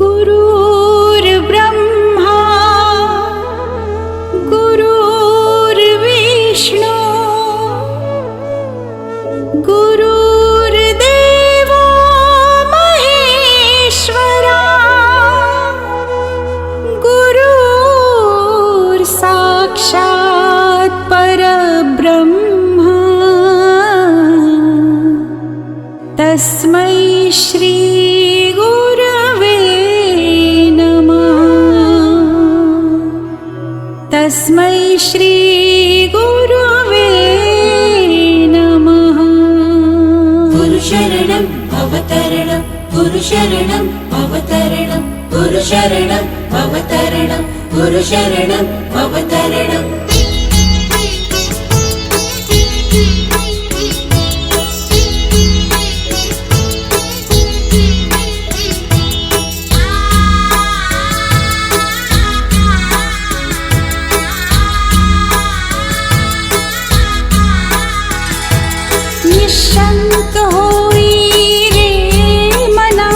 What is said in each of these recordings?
गुरुर्ब्रह्मा गुरुर्विष्णू गुरुर्देवो महेश्वरा गुरुर्साक्षात् परब्रह्म तस्मै श्री गुरवे नमः। तस्मै श्री गुरवे नमः। गुरुशरणं अवतरणं गुरुशरणं अवतरणं गुरुशरणं अवतरणं गुरुशरणं अवतरणं। निशंक होई रे मना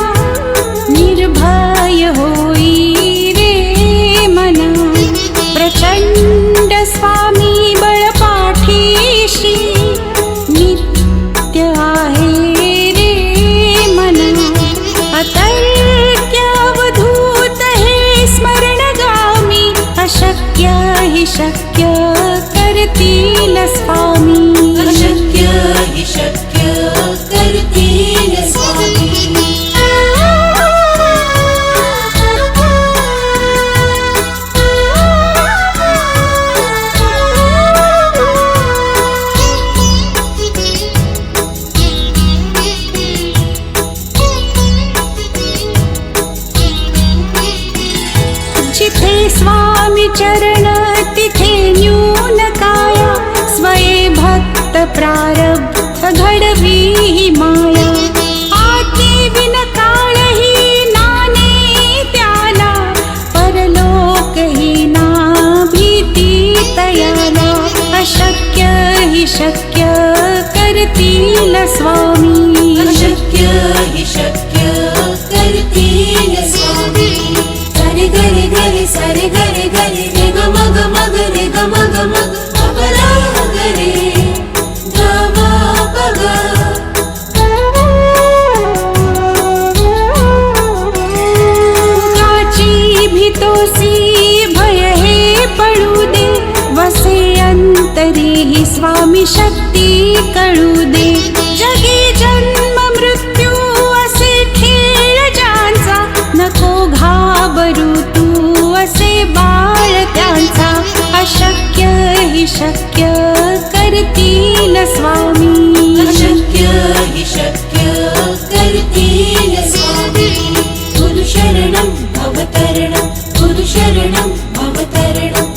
निर्भय होई रे मना प्रचंड स्वामी बळपाठीशी नित्य आहे रे मना अतर्क्य अवधूत हे स्मरणगामी अशक्य हि शक्य करतील स्वामी अशक्य हि शक्य करतील स्वामी। जिथे स्वामी चरण तिथे न्यून काया स्वये भक्त प्रारब्ध घडवी ही माया आती विन काळ ही नाने त्याला परलोक ही ना भीती तयाला अशक्य हि शक्य करतील स्वामी अशक्य हि शक्य करतील स्वामी। गरे गरे गरे सरे गरे गरे रे ग मग मग रे ग मग मग अपरा गरे ग म प ग। काची भीतोसी भय हे पडू दे वसे अंतरी ही स्वामी शक्ती कळू दे जगी जन्म मृत्यू असे खेळ ज्यांचा नको घाबरू तू असे बाळ त्यांचा अशक्य हि शक्य करतील स्वामी अशक्य हि शक्य करतील स्वामी। गुरुशरणं अवतरणं गुरुशरणं अवतरणं।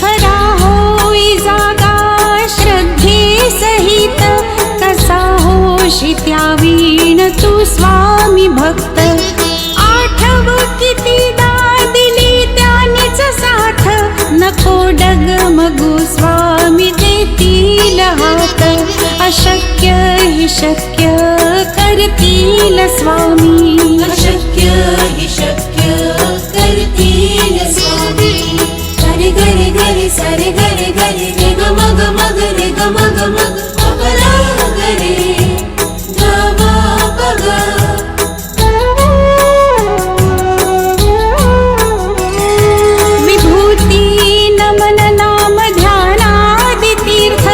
खरा होई जागा श्रद्धे सहित कसा होशी त्यावीण तू स्वामी भक्त आठव कितीदा दिली त्यानीच साथ नको डगमगू स्वामी देतील हात अशक्य हि शक्य करतील स्वामी अशक्य हि शक्य करतील स्वामी। गरे गरे गरे सरे गरे गरे रे ग मग मग रे ग मग मग अपरा गरे ग म प ग। विभूती नमन नाम ध्यानादि तीर्थ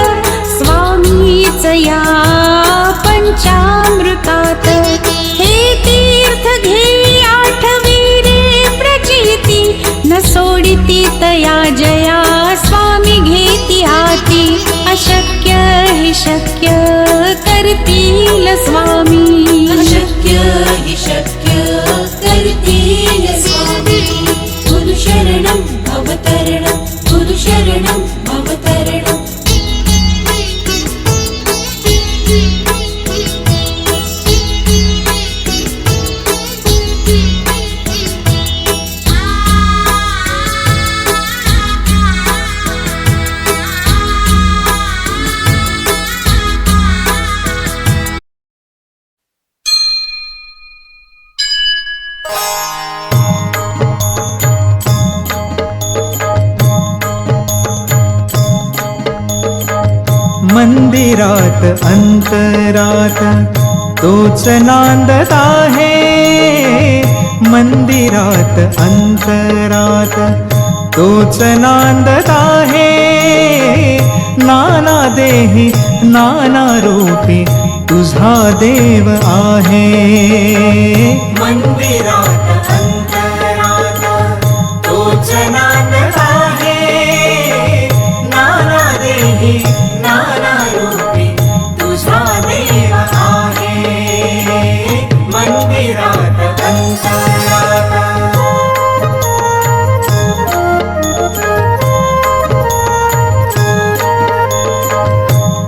स्वामीच या पंचामृतात हे तीर्थ घे आठवी रे प्रचिती न सोडिती तया जया स्वामी घेती हाती अशक्य हि शक्य करतील स्वामी अशक्य हि शक्य करतील स्वामी। गुरुशरणं अवतरणं गुरुशरणं अवतरणं। मंदिरात अंतरात तोच नांदत आहे, मंदिरात अंतरात तोच नांदत आहे. नाना देही नाना रूपी तुझा देव आहे. मंदिरात अंतरात तोच नांदत आहे, नाना देही नाना रूपी तुझा देव आहे. मंदिरात अंतरात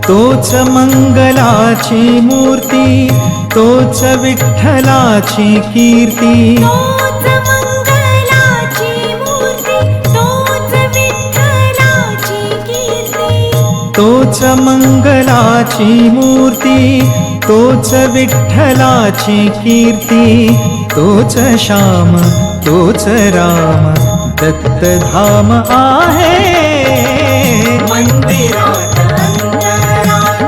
तोच मंगलाची मूर्ती, तोच विठ्ठलाची कीर्ती. तोच मंगलाची मूर्ती, तोच विठ्ठलाची कीर्ती. तोच मंगलाची मूर्ती, तोच विठ्ठलाची कीर्ती. तोच श्याम तोच राम दत्तधाम आहे. मंदिरात अंतरात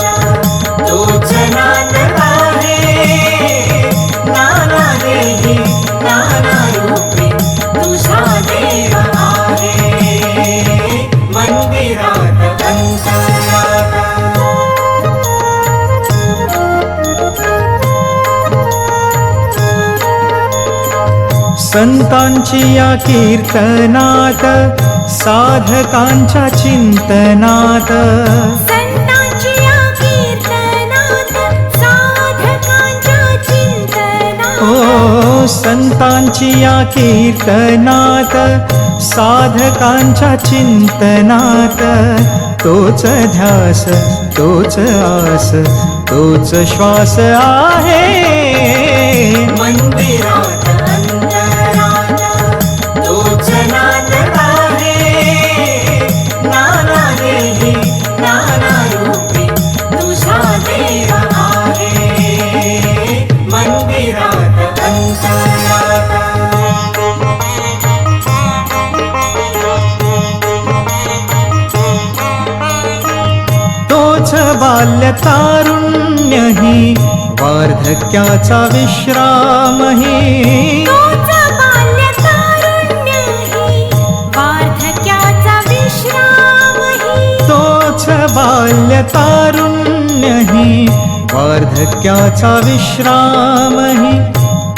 तोच नांदत आहे, नाना देही नाना रूपी तुझा देव आहे. मंदिरात अंतरात संतांची या कीर्तनात, साधकांच्या चिंतनात. संतांची या कीर्तनात, साधकांच्या चिंतनात. ओ संतांची या कीर्तनात, साधकांच्या चिंतनात. तोच ध्यास तोच आस तोच श्वास आहे. मंदिरात अंतरात तोच नांदत आहे, नाना देही नाना रूपी तुझा देव आहे. मंदिरात अंतरात तोच बाल्य तारुण्यही, वार्धक्याचा विश्रामही. तोच बाल्य तारुण्यही, वार्धक्याचा विश्रामही. तोच बाल्य तारुण्यही, वार्धक्याचा विश्रामही.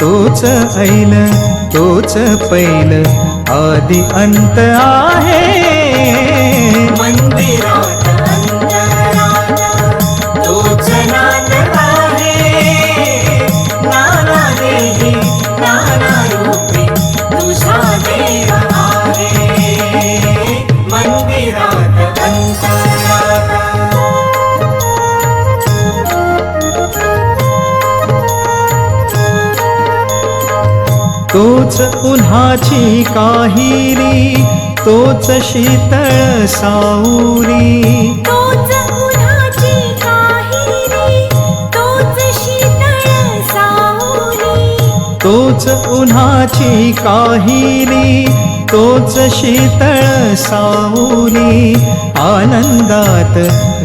तोच ऐल तोच पैल आदि अंत आहे. मंदिरात अंतरात तोच नांदत आहे, नाना देही नाना रूपी तुझा देव आहे. मंदिरात अंतरात तोच उन्हाची काहिली, तोच शीतळ सावली. तोच उन्हाची काहिली, तोच शीतळ सावली. तोच उन्हाची काहिली, तोच शीतळ सावली. आनंदात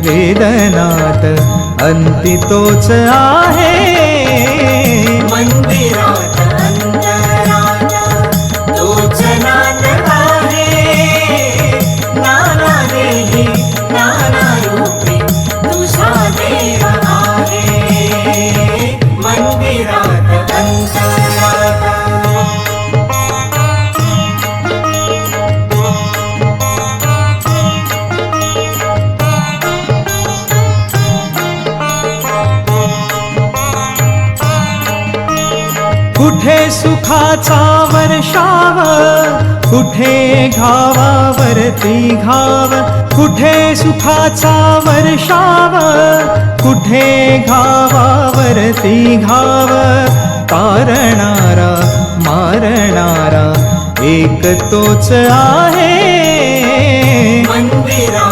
वेदनात अंती तोच आहे. मंदिरात अंतरात तोच नांदत आहे, नाना देही नाना रूपी तुझा देव आहे. मंदिरात अंतरात कुठे सुखाचा वर्षाव, कुठे घावावरती घाव. कुठे सुखाचा वर्षाव, कुठे घावावरती घाव. तारणारा मारणारा एक तोच आहे. मंदिरा